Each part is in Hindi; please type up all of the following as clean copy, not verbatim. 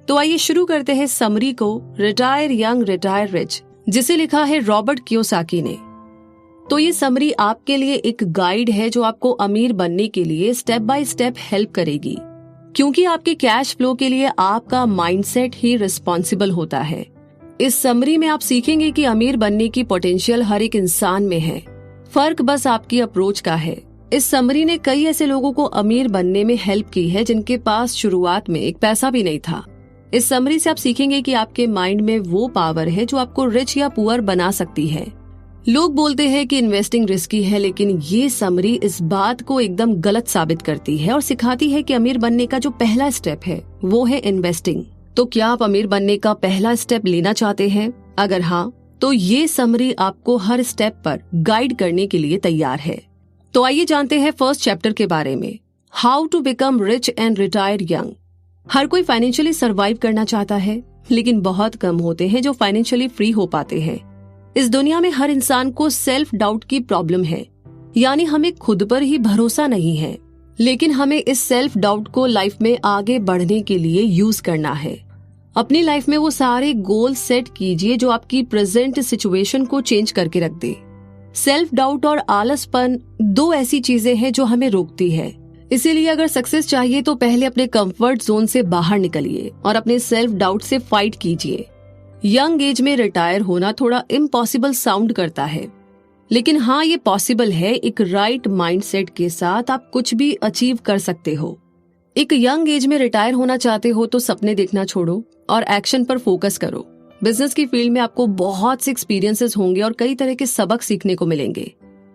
तो आइए शुरू करते हैं समरी को रिटायर यंग रिटायर रिच, जिसे लिखा है रॉबर्ट कियोसाकी ने। तो ये समरी आपके लिए एक गाइड है जो आपको अमीर बनने के लिए स्टेप बाय स्टेप हेल्प करेगी, क्योंकि आपके कैश फ्लो के लिए आपका माइंडसेट ही रिस्पॉन्सिबल होता है। इस समरी में आप सीखेंगे कि अमीर बनने की पोटेंशियल हर एक इंसान में है, फर्क बस आपकी अप्रोच का है। इस समरी ने कई ऐसे लोगों को अमीर बनने में हेल्प की है जिनके पास शुरुआत में एक पैसा भी नहीं था। इस समरी से आप सीखेंगे कि आपके माइंड में वो पावर है जो आपको रिच या पुअर बना सकती है। लोग बोलते हैं कि इन्वेस्टिंग रिस्की है, लेकिन ये समरी इस बात को एकदम गलत साबित करती है और सिखाती है कि अमीर बनने का जो पहला स्टेप है वो है इन्वेस्टिंग। तो क्या आप अमीर बनने का पहला स्टेप लेना चाहते हैं? अगर हाँ, तो ये समरी आपको हर स्टेप पर गाइड करने के लिए तैयार है। तो आइए जानते हैं फर्स्ट चैप्टर के बारे में, how to become rich and retire young. हर कोई फाइनेंशियली सरवाइव करना चाहता है, लेकिन बहुत कम होते हैं जो फाइनेंशियली फ्री हो पाते हैं। इस दुनिया में हर इंसान को सेल्फ डाउट की प्रॉब्लम है, यानी हमें खुद पर ही भरोसा नहीं है। लेकिन हमें इस सेल्फ डाउट को लाइफ में आगे बढ़ने के लिए यूज करना है। अपनी लाइफ में वो सारे गोल सेट कीजिए जो आपकी प्रेजेंट सिचुएशन को चेंज करके रख दे। सेल्फ डाउट और आलसपन दो ऐसी चीजें हैं जो हमें रोकती है। इसीलिए अगर सक्सेस चाहिए तो पहले अपने कंफर्ट जोन से बाहर निकलिए और अपने सेल्फ डाउट से फाइट कीजिए। यंग एज में रिटायर होना थोड़ा इम्पॉसिबल साउंड करता है, लेकिन हाँ, ये पॉसिबल है। एक राइट माइंडसेट के साथ आप कुछ भी अचीव कर सकते हो। एक यंग एज में रिटायर होना चाहते हो तो सपने देखना छोड़ो और एक्शन पर फोकस करो। बिजनेस की फील्ड में आपको बहुत से एक्सपीरियंसेस होंगे और कई तरह के सबक सीखने को मिलेंगे।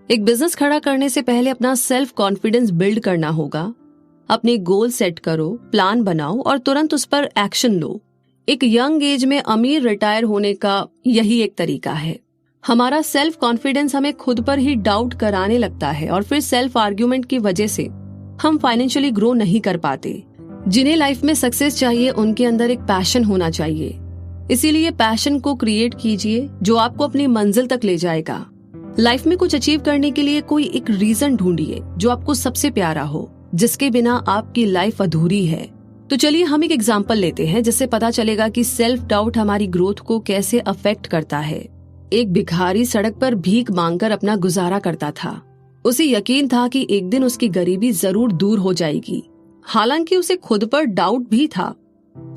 एक बिजनेस खड़ा करने से पहले अपना सेल्फ कॉन्फिडेंस बिल्ड करना होगा। अपने गोल सेट करो, प्लान बनाओ और तुरंत उस पर एक्शन लो। एक यंग एज में अमीर रिटायर होने का यही एक तरीका है। हमारा सेल्फ कॉन्फिडेंस हमें खुद पर ही डाउट कराने लगता है और फिर सेल्फ आर्ग्यूमेंट की वजह से हम फाइनेंशियली ग्रो नहीं कर पाते। जिन्हें लाइफ में सक्सेस चाहिए उनके अंदर एक पैशन होना चाहिए। इसीलिए पैशन को क्रिएट कीजिए जो आपको अपनी मंजिल तक ले जाएगा। लाइफ में कुछ अचीव करने के लिए कोई एक रीजन ढूंढिए जो आपको सबसे प्यारा हो, जिसके बिना आपकी लाइफ अधूरी है। तो चलिए हम एक एग्जांपल लेते हैं जिससे पता चलेगा कि सेल्फ डाउट हमारी ग्रोथ को कैसे अफेक्ट करता है। एक भिखारी सड़क पर भीख मांगकर अपना गुजारा करता था। उसे यकीन था कि एक दिन उसकी गरीबी जरूर दूर हो जाएगी। हालांकि उसे खुद पर डाउट भी था,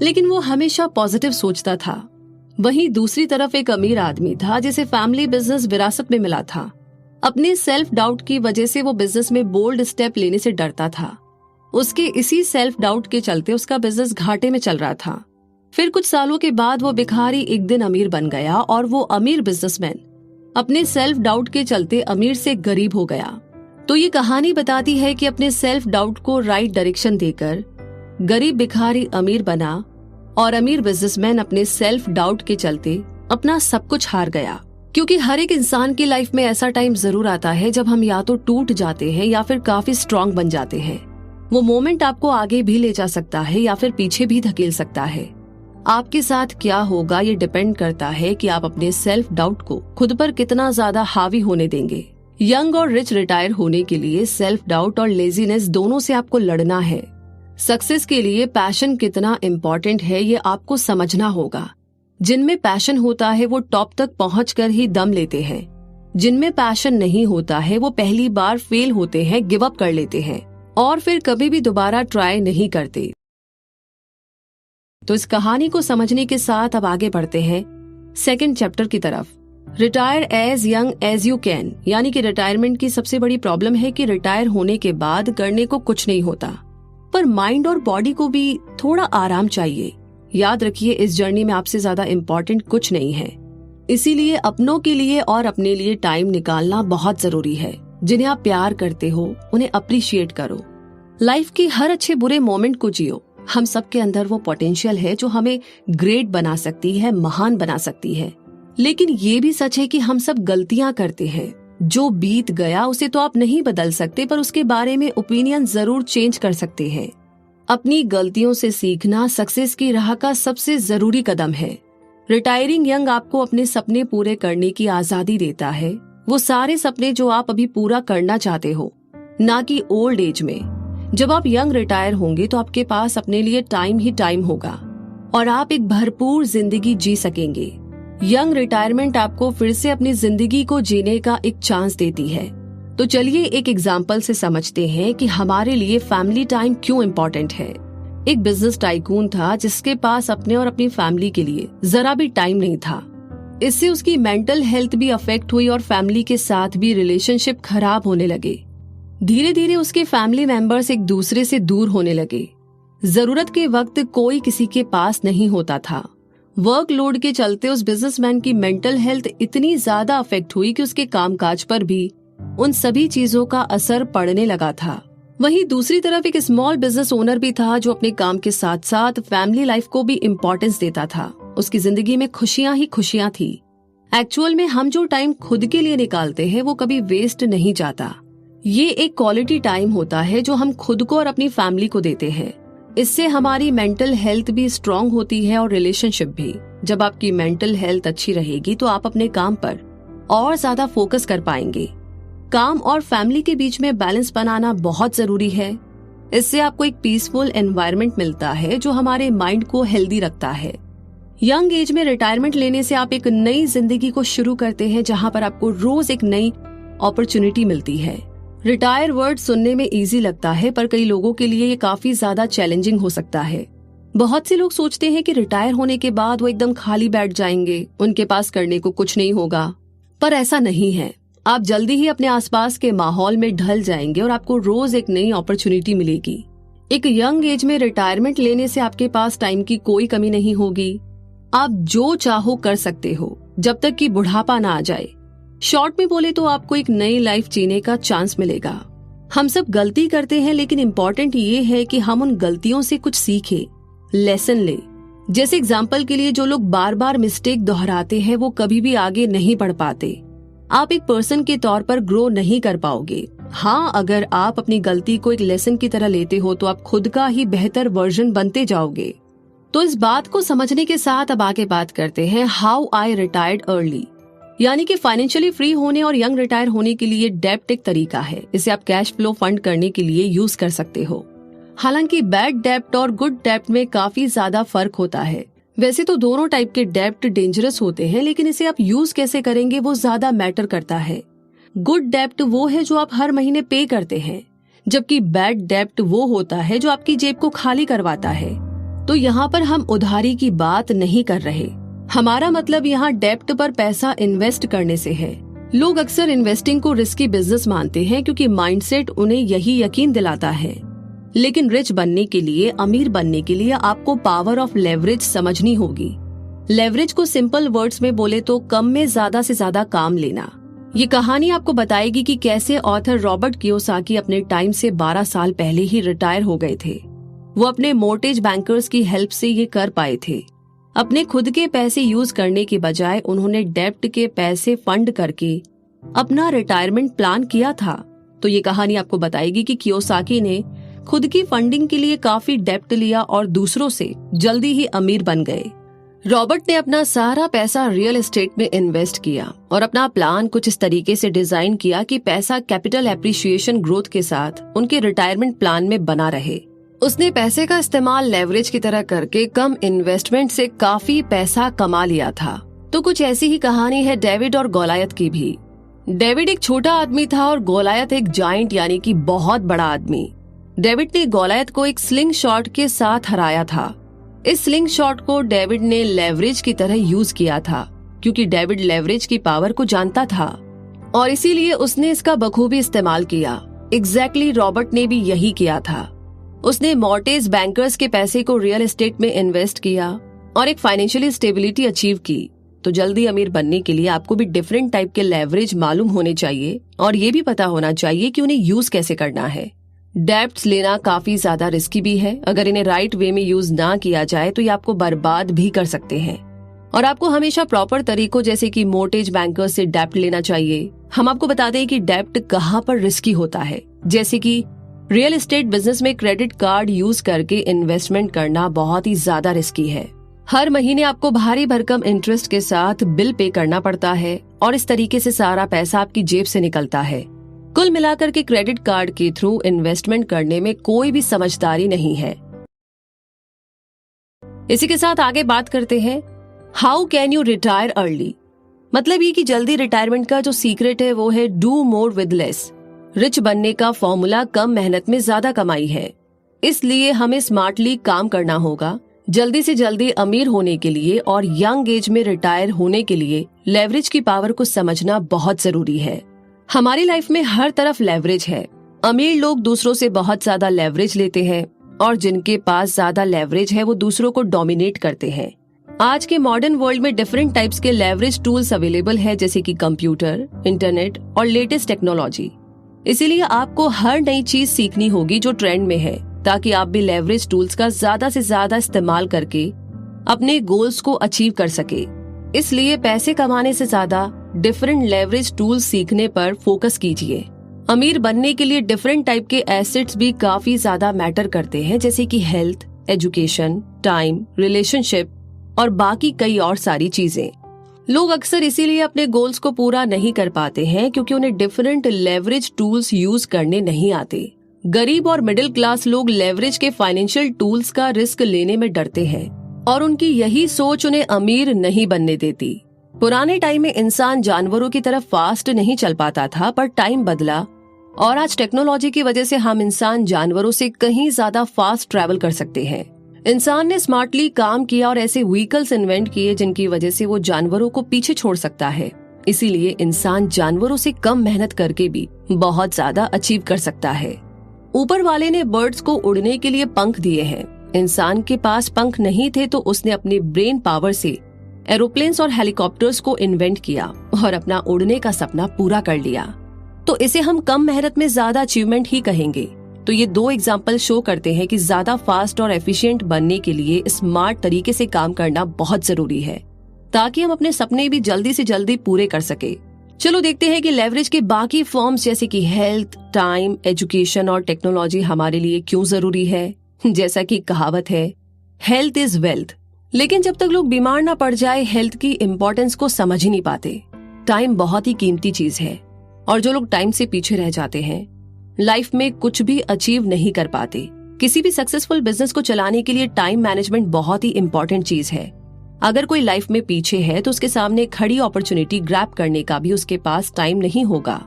लेकिन वो हमेशा पॉजिटिव सोचता था। वहीं दूसरी तरफ एक अमीर आदमी था जिसे फैमिली बिजनेस विरासत में मिला था। अपने सेल्फ डाउट की वजह से वो बिजनेस में बोल्ड स्टेप लेने से डरता था। उसके इसी सेल्फ डाउट के चलते उसका बिजनेस घाटे में चल रहा था। फिर कुछ सालों के बाद वो भिखारी एक दिन अमीर बन गया और वो अमीर बिजनेसमैन अपने सेल्फ डाउट के चलते अमीर से गरीब हो गया। तो ये कहानी बताती है कि अपने सेल्फ डाउट को राइट डायरेक्शन देकर गरीब भिखारी अमीर बना और अमीर बिजनेसमैन अपने सेल्फ डाउट के चलते अपना सब कुछ हार गया। क्योंकि हर एक इंसान की लाइफ में ऐसा टाइम जरूर आता है जब हम या तो टूट जाते हैं या फिर काफी स्ट्रांग बन जाते हैं। वो मोमेंट आपको आगे भी ले जा सकता है या फिर पीछे भी धकेल सकता है। आपके साथ क्या होगा ये डिपेंड करता है कि आप अपने सेल्फ डाउट को खुद पर कितना ज्यादा हावी होने देंगे। यंग और रिच रिटायर होने के लिए सेल्फ डाउट और लेजीनेस दोनों से आपको लड़ना है। सक्सेस के लिए पैशन कितना इम्पोर्टेंट है ये आपको समझना होगा। जिनमें पैशन होता है वो टॉप तक पहुंचकर ही दम लेते हैं। जिनमें पैशन नहीं होता है वो पहली बार फेल होते हैं, गिव अप कर लेते हैं और फिर कभी भी दोबारा ट्राई नहीं करते। तो इस कहानी को समझने के साथ अब आगे बढ़ते हैं सेकंड चैप्टर की तरफ, retire as young as you can. यानी कि रिटायरमेंट की सबसे बड़ी प्रॉब्लम है कि रिटायर होने के बाद करने को कुछ नहीं होता, पर माइंड और बॉडी को भी थोड़ा आराम चाहिए। याद रखिए, इस जर्नी में आपसे ज्यादा इम्पोर्टेंट कुछ नहीं है। इसीलिए अपनों के लिए और अपने लिए टाइम निकालना बहुत जरूरी है। जिन्हें आप प्यार करते हो उन्हें अप्रिशिएट करो। लाइफ की हर अच्छे बुरे मोमेंट को जियो। हम सबके अंदर वो पोटेंशियल है जो हमें ग्रेट बना सकती है, महान बना सकती है। लेकिन ये भी सच है कि हम सब गलतियां करते हैं। जो बीत गया उसे तो आप नहीं बदल सकते, पर उसके बारे में ओपिनियन जरूर चेंज कर सकते हैं। अपनी गलतियों से सीखना सक्सेस की राह का सबसे जरूरी कदम है। रिटायरिंग यंग आपको अपने सपने पूरे करने की आजादी देता है। वो सारे सपने जो आप अभी पूरा करना चाहते हो, ना कि ओल्ड एज में। जब आप यंग रिटायर होंगे तो आपके पास अपने लिए टाइम ही टाइम होगा और आप एक भरपूर जिंदगी जी सकेंगे। यंग रिटायरमेंट आपको फिर से अपनी जिंदगी को जीने का एक चांस देती है। तो चलिए एक एग्जाम्पल से समझते हैं कि हमारे लिए फैमिली टाइम क्यों इम्पोर्टेंट है। एक बिजनेस टाइकून था जिसके पास अपने और अपनी फैमिली के लिए जरा भी टाइम नहीं था। इससे उसकी मेंटल हेल्थ भी अफेक्ट हुई और फैमिली के साथ भी रिलेशनशिप खराब होने लगे। धीरे धीरे उसके फैमिली मेंबर्स एक दूसरे से दूर होने लगे। जरूरत के वक्त कोई किसी के पास नहीं होता था। वर्कलोड के चलते उस बिजनेसमैन की मेंटल हेल्थ इतनी ज्यादा अफेक्ट हुई कि उसके कामकाज पर भी उन सभी चीजों का असर पड़ने लगा था। वहीं दूसरी तरफ एक स्मॉल बिजनेस ओनर भी था जो अपने काम के साथ साथ फैमिली लाइफ को भी इम्पोर्टेंस देता था। उसकी जिंदगी में खुशियां ही खुशियां थी। एक्चुअल में हम जो टाइम खुद के लिए निकालते हैं वो कभी वेस्ट नहीं जाता। ये एक क्वालिटी टाइम होता है जो हम खुद को और अपनी फैमिली को देते हैं। इससे हमारी मेंटल हेल्थ भी स्ट्रांग होती है और रिलेशनशिप भी। जब आपकी मेंटल हेल्थ अच्छी रहेगी तो आप अपने काम पर और ज्यादा फोकस कर पाएंगे। काम और फैमिली के बीच में बैलेंस बनाना बहुत जरूरी है। इससे आपको एक पीसफुल एनवायरनमेंट मिलता है जो हमारे माइंड को हेल्दी रखता है। यंग एज में रिटायरमेंट लेने से आप एक नई जिंदगी को शुरू करते हैं जहां पर आपको रोज एक नई अपॉर्चुनिटी मिलती है। रिटायर वर्ड सुनने में इजी लगता है पर कई लोगों के लिए ये काफी ज्यादा चैलेंजिंग हो सकता है। बहुत से लोग सोचते हैं कि रिटायर होने के बाद वो एकदम खाली बैठ जाएंगे, उनके पास करने को कुछ नहीं होगा, पर ऐसा नहीं है। आप जल्दी ही अपने आसपास के माहौल में ढल जाएंगे और आपको रोज एक नई अपॉर्चुनिटी मिलेगी। एक यंग एज में रिटायरमेंट लेने से आपके पास टाइम की कोई कमी नहीं होगी। आप जो चाहो कर सकते हो जब तक कि बुढ़ापा ना आ जाए। शॉर्ट में बोले तो आपको एक नई लाइफ जीने का चांस मिलेगा। हम सब गलती करते हैं लेकिन इम्पोर्टेंट ये है कि हम उन गलतियों से कुछ सीखे, लेसन ले। जैसे एग्जाम्पल के लिए जो लोग बार बार मिस्टेक दोहराते हैं वो कभी भी आगे नहीं बढ़ पाते। आप एक पर्सन के तौर पर ग्रो नहीं कर पाओगे। हाँ, अगर आप अपनी गलती को एक लेसन की तरह लेते हो तो आप खुद का ही बेहतर वर्जन बनते जाओगे। तो इस बात को समझने के साथ अब आगे बात करते हैं हाउ आई रिटायर्ड अर्ली, यानी कि फाइनेंशियली फ्री होने और यंग रिटायर होने के लिए डेब्ट एक तरीका है। इसे आप कैश फ्लो फंड करने के लिए यूज कर सकते हो। हालांकि बैड डेब्ट और गुड डेब्ट में काफी ज्यादा फर्क होता है। वैसे तो दोनों टाइप के डेब्ट डेंजरस होते हैं, लेकिन इसे आप यूज कैसे करेंगे वो ज्यादा मैटर करता है। गुड डेब्ट वो है जो आप हर महीने पे करते हैं, जबकि बैड डेब्ट वो होता है जो आपकी जेब को खाली करवाता है। तो यहाँ पर हम उधारी की बात नहीं कर रहे। हमारा मतलब यहाँ डेब्ट पर पैसा इन्वेस्ट करने से है। लोग अक्सर इन्वेस्टिंग को रिस्की बिजनेस मानते हैं क्योंकि माइंडसेट उन्हें यही यकीन दिलाता है। लेकिन रिच बनने के लिए, अमीर बनने के लिए आपको पावर ऑफ लेवरेज समझनी होगी। लेवरेज को सिंपल वर्ड्स में बोले तो कम में ज्यादा से ज्यादा काम लेना। ये कहानी आपको बताएगी कि कैसे ऑथर रॉबर्ट कियोसाकी अपने टाइम से 12 साल पहले ही रिटायर हो गए थे। वो अपने मोर्टेज बैंकर्स की हेल्प से ये कर पाए थे। अपने खुद के पैसे यूज करने के बजाय उन्होंने डेब्ट के पैसे फंड करके अपना रिटायरमेंट प्लान किया था। तो ये कहानी आपको बताएगी कि कियोसाकी ने खुद की फंडिंग के लिए काफी डेब्ट लिया और दूसरों से जल्दी ही अमीर बन गए। रॉबर्ट ने अपना सारा पैसा रियल एस्टेट में इन्वेस्ट किया और अपना प्लान कुछ इस तरीके से डिजाइन किया कि पैसा कैपिटल एप्रिसिएशन ग्रोथ के साथ उनके रिटायरमेंट प्लान में बना रहे। उसने पैसे का इस्तेमाल लेवरेज की तरह करके कम इन्वेस्टमेंट से काफी पैसा कमा लिया था। तो कुछ ऐसी ही कहानी है डेविड और गोलायत की भी। डेविड एक छोटा आदमी था और गोलायत एक जाइंट यानी कि बहुत बड़ा आदमी। डेविड ने गोलायत को एक स्लिंग शॉट के साथ हराया था। इस स्लिंग शॉट को डेविड ने लेवरेज की तरह यूज किया था क्योंकि डेविड लेवरेज की पावर को जानता था और इसीलिए उसने इसका बखूबी इस्तेमाल किया। एग्जैक्टली रॉबर्ट ने भी यही किया था। उसने मॉर्टेज बैंकर्स के पैसे को रियल एस्टेट में इन्वेस्ट किया और एक फाइनेंशियली स्टेबिलिटी अचीव की। तो जल्दी अमीर बनने के लिए आपको भी डिफरेंट टाइप के लेवरेज मालूम होने चाहिए और ये भी पता होना चाहिए कि उन्हें यूज कैसे करना है। डेब्ट्स लेना काफी ज्यादा रिस्की भी है। अगर इन्हें राइट वे में यूज ना किया जाए तो ये आपको बर्बाद भी कर सकते हैं। और आपको हमेशा प्रॉपर तरीकों जैसे कि मोर्टेज बैंकर्स से डेब्ट लेना चाहिए। हम आपको बता दें कि डेब्ट कहाँ पर रिस्की होता है, जैसे कि रियल एस्टेट बिजनेस में क्रेडिट कार्ड यूज करके इन्वेस्टमेंट करना बहुत ही ज्यादा रिस्की है। हर महीने आपको भारी भरकम इंटरेस्ट के साथ बिल पे करना पड़ता है और इस तरीके से सारा पैसा आपकी जेब से निकलता है। कुल मिलाकर के क्रेडिट कार्ड के थ्रू इन्वेस्टमेंट करने में कोई भी समझदारी नहीं है। इसी के साथ आगे बात करते हैं how can you retire early. मतलब ये कि जल्दी रिटायरमेंट का जो सीक्रेट है वो है do more with less. Rich बनने का फॉर्मूला कम मेहनत में ज्यादा कमाई है, इसलिए हमें स्मार्टली काम करना होगा। जल्दी से जल्दी अमीर होने के लिए और यंग एज में रिटायर होने के लिए लेवरेज की पावर को समझना बहुत जरूरी है। हमारी लाइफ में हर तरफ लेवरेज है। अमीर लोग दूसरों से बहुत ज्यादा लेवरेज लेते हैं और जिनके पास ज्यादा लेवरेज है वो दूसरों को डोमिनेट करते हैं। आज के मॉडर्न वर्ल्ड में डिफरेंट टाइप्स के लेवरेज टूल्स अवेलेबल है, जैसे कि कंप्यूटर, इंटरनेट और लेटेस्ट टेक्नोलॉजी। इसीलिए आपको हर नई चीज सीखनी होगी जो ट्रेंड में है, ताकि आप भी लेवरेज टूल्स का ज्यादा से ज्यादा इस्तेमाल करके अपने गोल्स को अचीव कर सके। इसलिए पैसे कमाने से ज्यादा डिफरेंट लेवरेज टूल्स सीखने पर फोकस कीजिए। अमीर बनने के लिए डिफरेंट टाइप के एसेट्स भी काफी ज्यादा मैटर करते हैं, जैसे कि हेल्थ, एजुकेशन, टाइम, रिलेशनशिप और बाकी कई और सारी चीजें। लोग अक्सर इसीलिए अपने गोल्स को पूरा नहीं कर पाते हैं क्योंकि उन्हें डिफरेंट लेवरेज टूल्स यूज करने नहीं आते। गरीब और मिडिल क्लास लोग लेवरेज के फाइनेंशियल टूल्स का रिस्क लेने में डरते हैं और उनकी यही सोच उन्हें अमीर नहीं बनने देती। पुराने टाइम में इंसान जानवरों की तरफ फास्ट नहीं चल पाता था, पर टाइम बदला और आज टेक्नोलॉजी की वजह से हम इंसान जानवरों से कहीं ज्यादा फास्ट ट्रैवल कर सकते हैं। इंसान ने स्मार्टली काम किया और ऐसे व्हीकल्स इन्वेंट किए जिनकी वजह से वो जानवरों को पीछे छोड़ सकता है। इसीलिए इंसान जानवरों से कम मेहनत करके भी बहुत ज्यादा अचीव कर सकता है। ऊपर वाले ने बर्ड्स को उड़ने के लिए पंख दिए हैं। इंसान के पास पंख नहीं थे तो उसने अपने ब्रेन पावर से एरोप्लेन्स और हेलीकॉप्टर्स को इन्वेंट किया और अपना उड़ने का सपना पूरा कर लिया। तो इसे हम कम मेहनत में ज्यादा अचीवमेंट ही कहेंगे। तो ये दो एग्जाम्पल शो करते हैं कि ज्यादा फास्ट और एफिशिएंट बनने के लिए स्मार्ट तरीके से काम करना बहुत जरूरी है, ताकि हम अपने सपने भी जल्दी से जल्दी पूरे कर सके। चलो देखते हैं कि लेवरेज के बाकी फॉर्म्स जैसे कि हेल्थ, टाइम, एजुकेशन और टेक्नोलॉजी हमारे लिए क्यों जरूरी है। जैसा कि कहावत है, हेल्थ इज वेल्थ। लेकिन जब तक लोग बीमार ना पड़ जाए, हेल्थ की इम्पोर्टेंस को समझ ही नहीं पाते। टाइम बहुत ही कीमती चीज है और जो लोग टाइम से पीछे रह जाते हैं लाइफ में कुछ भी अचीव नहीं कर पाते। किसी भी सक्सेसफुल बिजनेस को चलाने के लिए टाइम मैनेजमेंट बहुत ही इम्पोर्टेंट चीज है। अगर कोई लाइफ में पीछे है तो उसके सामने खड़ी अपॉर्चुनिटी ग्रैब करने का भी उसके पास टाइम नहीं होगा।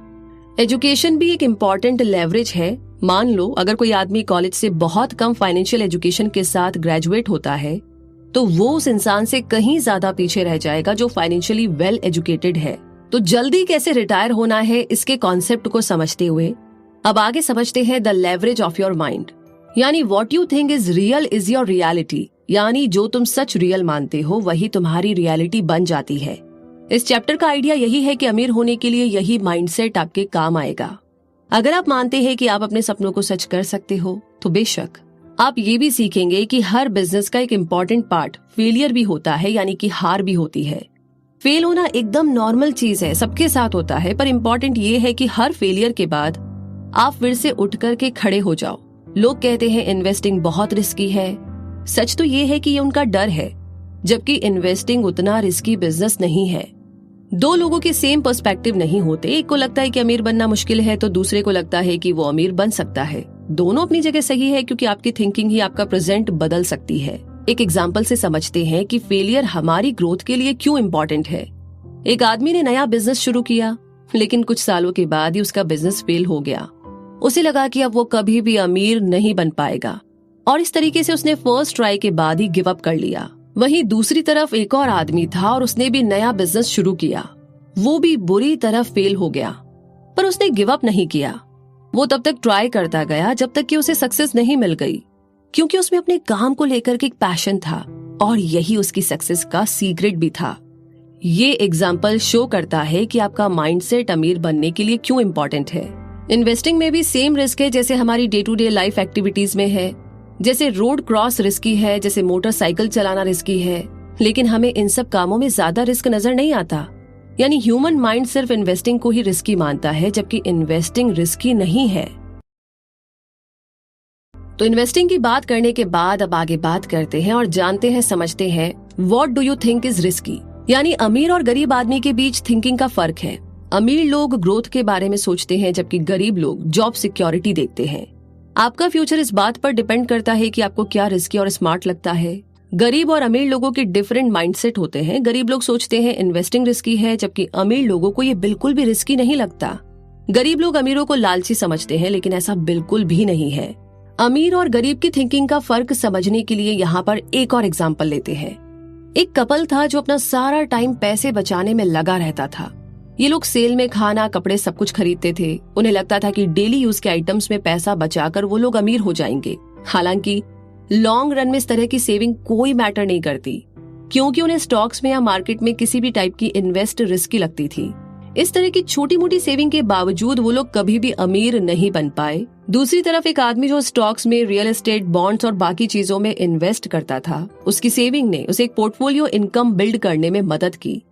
एजुकेशन भी एक इम्पोर्टेंट लेवरेज है। मान लो अगर कोई आदमी कॉलेज से बहुत कम फाइनेंशियल एजुकेशन के साथ ग्रेजुएट होता है तो वो उस इंसान से कहीं ज्यादा पीछे रह जाएगा जो फाइनेंशियली वेल एजुकेटेड है। तो जल्दी कैसे रिटायर होना है, इसके कॉन्सेप्ट को समझते हुए अब आगे समझते हैं the leverage of your mind. यानी what you think is real is your reality. यानी जो तुम सच रियल मानते हो वही तुम्हारी रियलिटी बन जाती है। इस चैप्टर का आइडिया यही है कि अमीर होने के लिए यही माइंडसेट आपके काम आएगा। अगर आप मानते हैं कि आप अपने सपनों को सच कर सकते हो तो बेशक आप ये भी सीखेंगे कि हर बिजनेस का एक इम्पॉर्टेंट पार्ट फेलियर भी होता है, यानी कि हार भी होती है। फेल होना एकदम नॉर्मल चीज है, सबके साथ होता है, पर इम्पॉर्टेंट ये है कि हर फेलियर के बाद आप फिर से उठ करके खड़े हो जाओ। लोग कहते हैं इन्वेस्टिंग बहुत रिस्की है। सच तो ये है कि ये उनका डर है, जबकि इन्वेस्टिंग उतना रिस्की बिजनेस नहीं है। दो लोगों के सेम पर्सपेक्टिव नहीं होते। एक को लगता है कि अमीर बनना मुश्किल है तो दूसरे को लगता है कि वो अमीर बन सकता है। दोनों अपनी जगह सही है क्योंकि आपकी थिंकिंग ही आपका प्रेजेंट बदल सकती है। एक एग्जाम्पल से समझते हैं कि फेलियर हमारी ग्रोथ के लिए क्यों इम्पोर्टेंट है। एक आदमी ने नया बिजनेस शुरू किया, लेकिन कुछ सालों के बाद ही उसका बिजनेस फेल हो गया। उसे लगा कि अब वो कभी भी अमीर नहीं बन पाएगा और इस तरीके से उसने फर्स्ट ट्राई के बाद ही गिव अप कर लिया। वहीं दूसरी तरफ एक और आदमी था और उसने भी नया बिजनेस शुरू किया। वो भी बुरी तरह फेल हो गया, पर उसने गिव अप नहीं किया। वो तब तक ट्राई करता गया जब तक कि उसे सक्सेस नहीं मिल गई, क्योंकि उसमें अपने काम को लेकर के एक पैशन था और यही उसकी सक्सेस का सीक्रेट भी था। ये एग्जाम्पल शो करता है कि आपका माइंडसेट अमीर बनने के लिए क्यों इम्पोर्टेंट है। इन्वेस्टिंग में भी सेम रिस्क है जैसे हमारी day to day life activities में है। जैसे रोड क्रॉस रिस्की है, जैसे मोटरसाइकिल चलाना रिस्की है, लेकिन हमें इन सब कामों में ज्यादा रिस्क नजर नहीं आता। यानी ह्यूमन माइंड सिर्फ इन्वेस्टिंग को ही रिस्की मानता है, जबकि इन्वेस्टिंग रिस्की नहीं है। तो इन्वेस्टिंग की बात करने के बाद अब आगे बात करते हैं और जानते हैं, समझते हैं what do you think is risky. यानी अमीर और गरीब आदमी के बीच थिंकिंग का फर्क है। अमीर लोग ग्रोथ के बारे में सोचते हैं, जबकि गरीब लोग जॉब सिक्योरिटी देखते हैं। आपका फ्यूचर इस बात पर डिपेंड करता है कि आपको क्या रिस्की और स्मार्ट लगता है। गरीब और अमीर लोगों के डिफरेंट माइंडसेट होते हैं। गरीब लोग सोचते हैं इन्वेस्टिंग रिस्की है, जबकि अमीर लोगों को ये बिल्कुल भी रिस्की नहीं लगता। गरीब लोग अमीरों को लालची समझते हैं, लेकिन ऐसा बिल्कुल भी नहीं है। अमीर और गरीब की थिंकिंग का फर्क समझने के लिए यहाँ पर एक और एग्जाम्पल लेते हैं। एक कपल था जो अपना सारा टाइम पैसे बचाने में लगा रहता था। ये लोग सेल में खाना, कपड़े सब कुछ खरीदते थे। उन्हें लगता था कि डेली यूज के आइटम्स में पैसा बचाकर वो लोग अमीर हो जाएंगे। हालांकि लॉन्ग रन में इस तरह की सेविंग कोई मैटर नहीं करती, क्योंकि उन्हें स्टॉक्स में या मार्केट में किसी भी टाइप की इन्वेस्ट रिस्की लगती थी। इस तरह की छोटी मोटी सेविंग के बावजूद वो लोग कभी भी अमीर नहीं बन पाए। दूसरी तरफ एक आदमी जो स्टॉक्स में, रियल एस्टेट, बॉन्ड्स और बाकी चीजों में इन्वेस्ट करता था, उसकी सेविंग ने उसे एक पोर्टफोलियो इनकम बिल्ड करने में मदद की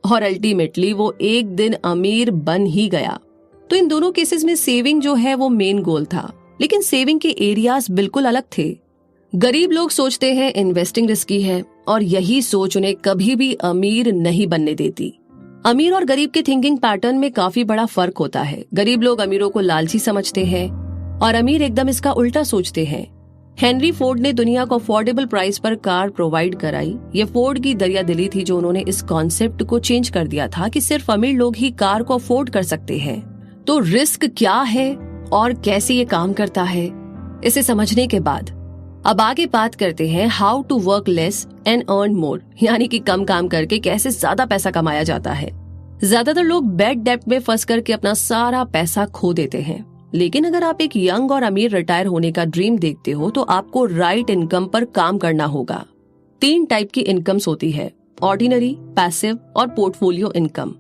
और अल्टीमेटली वो एक दिन अमीर बन ही गया। तो इन दोनों केसेस में सेविंग जो है वो मेन गोल था, लेकिन सेविंग के एरियाज बिल्कुल अलग थे। गरीब लोग सोचते हैं इन्वेस्टिंग रिस्की है और यही सोच उन्हें कभी भी अमीर नहीं बनने देती। अमीर और गरीब के थिंकिंग पैटर्न में काफी बड़ा फर्क होता है। गरीब लोग अमीरों को लालची समझते हैं और अमीर एकदम इसका उल्टा सोचते हैं। हेनरी फोर्ड ने दुनिया को अफोर्डेबल प्राइस पर कार प्रोवाइड कराई। ये फोर्ड की दरियादिली थी जो उन्होंने इस कॉन्सेप्ट को चेंज कर दिया था कि सिर्फ अमीर लोग ही कार को अफोर्ड कर सकते हैं। तो रिस्क क्या है और कैसे ये काम करता है, इसे समझने के बाद अब आगे बात करते हैं how to work less and earn more, यानी कि कम काम करके कैसे ज्यादा पैसा कमाया जाता है। ज्यादातर लोग बैड डेब्ट में फंस करके अपना सारा पैसा खो देते हैं। लेकिन अगर आप एक यंग और अमीर रिटायर होने का ड्रीम देखते हो तो आपको राइट इनकम पर काम करना होगा। 3 टाइप की इनकम्स होती है, ऑर्डिनरी, पैसिव और पोर्टफोलियो इनकम।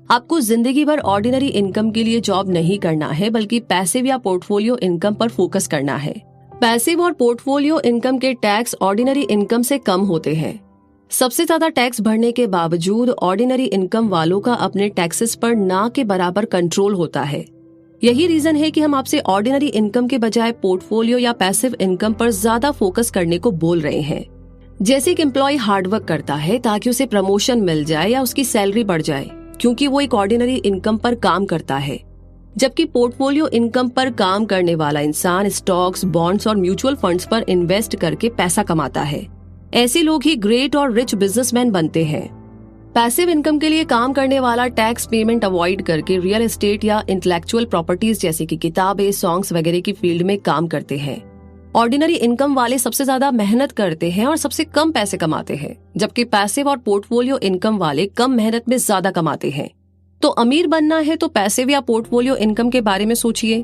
आपको जिंदगी भर ऑर्डिनरी इनकम के लिए जॉब नहीं करना है, बल्कि पैसिव या पोर्टफोलियो इनकम पर फोकस करना है। पैसिव और पोर्टफोलियो इनकम के टैक्स ऑर्डिनरी इनकम से कम होते हैं। सबसे ज्यादा टैक्स भरने के बावजूद ऑर्डिनरी इनकम वालों का अपने टैक्सेस पर ना के बराबर कंट्रोल होता है। यही रीजन है कि हम आपसे ऑर्डिनरी इनकम के बजाय पोर्टफोलियो या पैसिव इनकम पर ज्यादा फोकस करने को बोल रहे हैं। जैसे एक एम्प्लॉय हार्डवर्क करता है ताकि उसे प्रमोशन मिल जाए या उसकी सैलरी बढ़ जाए, क्योंकि वो एक ऑर्डिनरी इनकम पर काम करता है। जबकि पोर्टफोलियो इनकम पर काम करने वाला इंसान स्टॉक्स, बॉन्ड्स और म्यूचुअल फंड्स पर इन्वेस्ट करके पैसा कमाता है। ऐसे लोग ही ग्रेट और रिच बिजनेसमैन बनते हैं। पैसिव इनकम के लिए काम करने वाला टैक्स पेमेंट अवॉइड करके रियल एस्टेट या इंटेलेक्चुअल प्रॉपर्टीज जैसे कि किताबें, सॉन्ग्स वगैरह की फील्ड में काम करते हैं। ऑर्डिनरी इनकम वाले सबसे ज्यादा मेहनत करते हैं और सबसे कम पैसे कमाते हैं, जबकि पैसिव और पोर्टफोलियो इनकम वाले कम मेहनत में ज्यादा कमाते हैं। तो अमीर बनना है तो पैसिव या पोर्टफोलियो इनकम के बारे में सोचिए।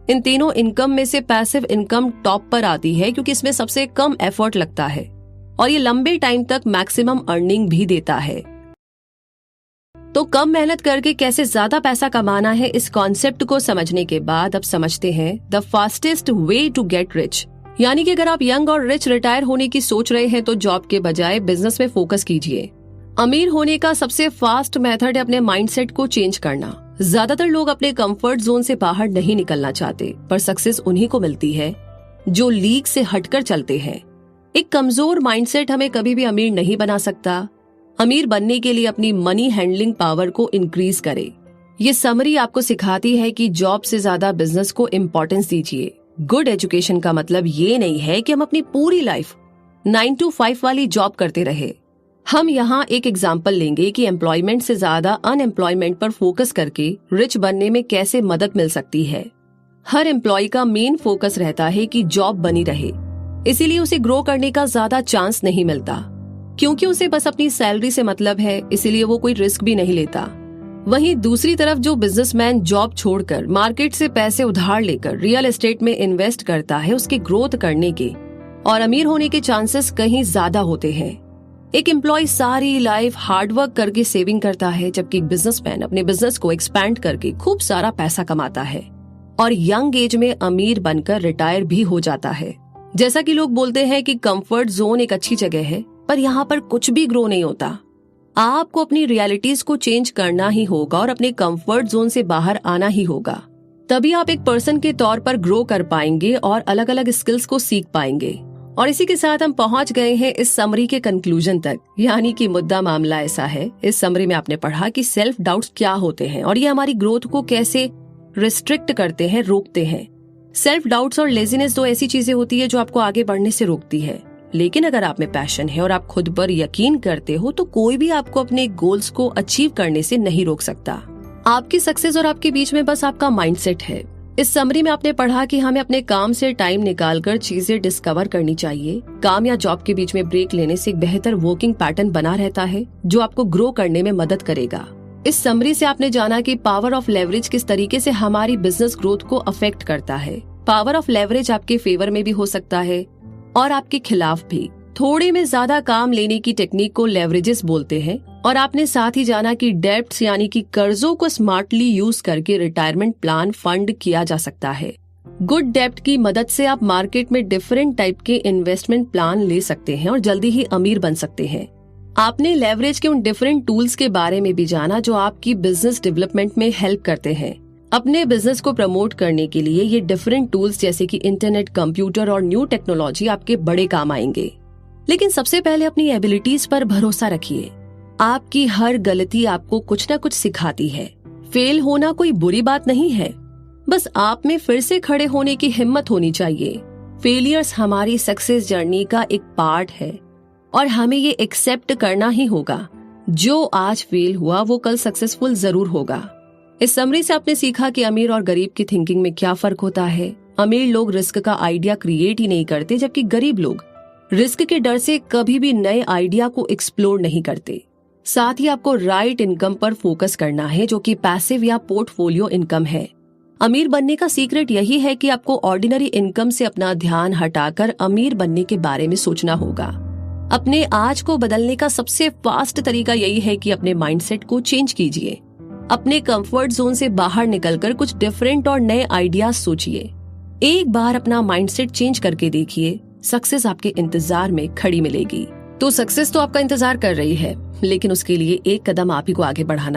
इन तीनों इनकम में से पैसिव इनकम टॉप पर आती है, क्योंकि इसमें सबसे कम एफर्ट लगता है और ये लंबे टाइम तक मैक्सिमम अर्निंग भी देता है। तो कम मेहनत करके कैसे ज्यादा पैसा कमाना है, इस कॉन्सेप्ट को समझने के बाद अब समझते हैं the fastest way to get rich. यानी कि अगर आप यंग और रिच रिटायर होने की सोच रहे हैं तो जॉब के बजाय बिजनेस में फोकस कीजिए। अमीर होने का सबसे फास्ट मेथड है अपने माइंडसेट को चेंज करना। ज्यादातर लोग अपने कंफर्ट जोन से बाहर नहीं निकलना चाहते, पर सक्सेस उन्हीं को मिलती है जो लीग से हटकर चलते हैं। एक कमजोर माइंडसेट हमें कभी भी अमीर नहीं बना सकता। अमीर बनने के लिए अपनी मनी हैंडलिंग पावर को इंक्रीज करें। ये समरी आपको सिखाती है कि जॉब से ज्यादा बिजनेस को इम्पोर्टेंस दीजिए। गुड एजुकेशन का मतलब ये नहीं है कि हम अपनी पूरी लाइफ 9 to 5 वाली जॉब करते रहे। हम यहाँ एक एग्जाम्पल लेंगे कि एम्प्लॉयमेंट से ज्यादा अनएम्प्लॉयमेंट पर फोकस करके रिच बनने में कैसे मदद मिल सकती है। हर एम्प्लॉय का मेन फोकस रहता है कि जॉब बनी रहे, इसीलिए उसे ग्रो करने का ज्यादा चांस नहीं मिलता, क्योंकि उसे बस अपनी सैलरी से मतलब है, इसीलिए वो कोई रिस्क भी नहीं लेता। वहीं दूसरी तरफ जो बिजनेसमैन जॉब छोड़कर मार्केट से पैसे उधार लेकर रियल एस्टेट में इन्वेस्ट करता है, उसके ग्रोथ करने के और अमीर होने के चांसेस कहीं ज्यादा होते हैं। एक एम्प्लॉय सारी लाइफ हार्डवर्क करके सेविंग करता है, जबकि बिजनेसमैन अपने बिजनेस को एक्सपैंड करके खूब सारा पैसा कमाता है और यंग एज में अमीर बनकर रिटायर भी हो जाता है। जैसा कि लोग बोलते हैं कि कंफर्ट जोन एक अच्छी जगह है, पर यहाँ पर कुछ भी ग्रो नहीं होता। आपको अपनी रियलिटीज को चेंज करना ही होगा और अपने कंफर्ट जोन से बाहर आना ही होगा। तभी आप एक पर्सन के तौर पर ग्रो कर पाएंगे और अलग अलग स्किल्स को सीख पाएंगे। और इसी के साथ हम पहुंच गए हैं इस समरी के कंक्लूजन तक, यानी कि मुद्दा मामला ऐसा है। इस समरी में आपने पढ़ा कि सेल्फ डाउट्स क्या होते हैं और ये हमारी ग्रोथ को कैसे रिस्ट्रिक्ट करते हैं, रोकते हैं। सेल्फ डाउट्स और लेजीनेस दो ऐसी चीजें होती है जो आपको आगे बढ़ने से रोकती है। लेकिन अगर आप में पैशन है और आप खुद पर यकीन करते हो तो कोई भी आपको अपने गोल्स को अचीव करने से नहीं रोक सकता। आपकी सक्सेस और आपके बीच में बस आपका माइंडसेट है। इस समरी में आपने पढ़ा कि हमें अपने काम से टाइम निकालकर चीजें डिस्कवर करनी चाहिए। काम या जॉब के बीच में ब्रेक लेने से एक बेहतर वर्किंग पैटर्न बना रहता है जो आपको ग्रो करने में मदद करेगा। इस समरी से आपने जाना कि पावर ऑफ लेवरेज किस तरीके से हमारी बिजनेस ग्रोथ को अफेक्ट करता है। पावर ऑफ लेवरेज आपके फेवर में भी हो सकता है और आपके खिलाफ भी। थोड़े में ज्यादा काम लेने की टेक्निक को लेवरेजेस बोलते हैं। और आपने साथ ही जाना कि डेब्ट्स यानी कि कर्जों को स्मार्टली यूज करके रिटायरमेंट प्लान फंड किया जा सकता है। गुड डेब्ट की मदद से आप मार्केट में डिफरेंट टाइप के इन्वेस्टमेंट प्लान ले सकते हैं और जल्दी ही अमीर बन सकते हैं। आपने लेवरेज के उन डिफरेंट टूल्स के बारे में भी जाना जो आपकी बिजनेस डेवलपमेंट में हेल्प करते हैं। अपने बिजनेस को प्रमोट करने के लिए ये डिफरेंट टूल्स जैसे कि इंटरनेट, कंप्यूटर और न्यू टेक्नोलॉजी आपके बड़े काम आएंगे। लेकिन सबसे पहले अपनी एबिलिटीज पर भरोसा रखिए। आपकी हर गलती आपको कुछ न कुछ सिखाती है। फेल होना कोई बुरी बात नहीं है, बस आप में फिर से खड़े होने की हिम्मत होनी चाहिए। फेलियर्स हमारी सक्सेस जर्नी का एक पार्ट है और हमें ये एक्सेप्ट करना ही होगा। जो आज फेल हुआ वो कल सक्सेसफुल जरूर होगा। इस समरी से आपने सीखा कि अमीर और गरीब की थिंकिंग में क्या फर्क होता है। अमीर लोग रिस्क का आइडिया क्रिएट ही नहीं करते, जबकि गरीब लोग रिस्क के डर से कभी भी नए आइडिया को एक्सप्लोर नहीं करते। साथ ही आपको राइट इनकम पर फोकस करना है जो कि पैसिव या पोर्टफोलियो इनकम है। अमीर बनने का सीक्रेट यही है कि आपको ऑर्डिनरी इनकम से अपना ध्यान हटाकर अमीर बनने के बारे में सोचना होगा। अपने आज को बदलने का सबसे फास्ट तरीका यही है कि अपने माइंडसेट को चेंज कीजिए। अपने कंफर्ट जोन से बाहर निकलकर कुछ डिफरेंट और नए आइडियाज सोचिए। एक बार अपना माइंडसेट चेंज करके देखिए, सक्सेस आपके इंतजार में खड़ी मिलेगी। तो सक्सेस तो आपका इंतजार कर रही है, लेकिन उसके लिए एक कदम आप ही को आगे बढ़ाना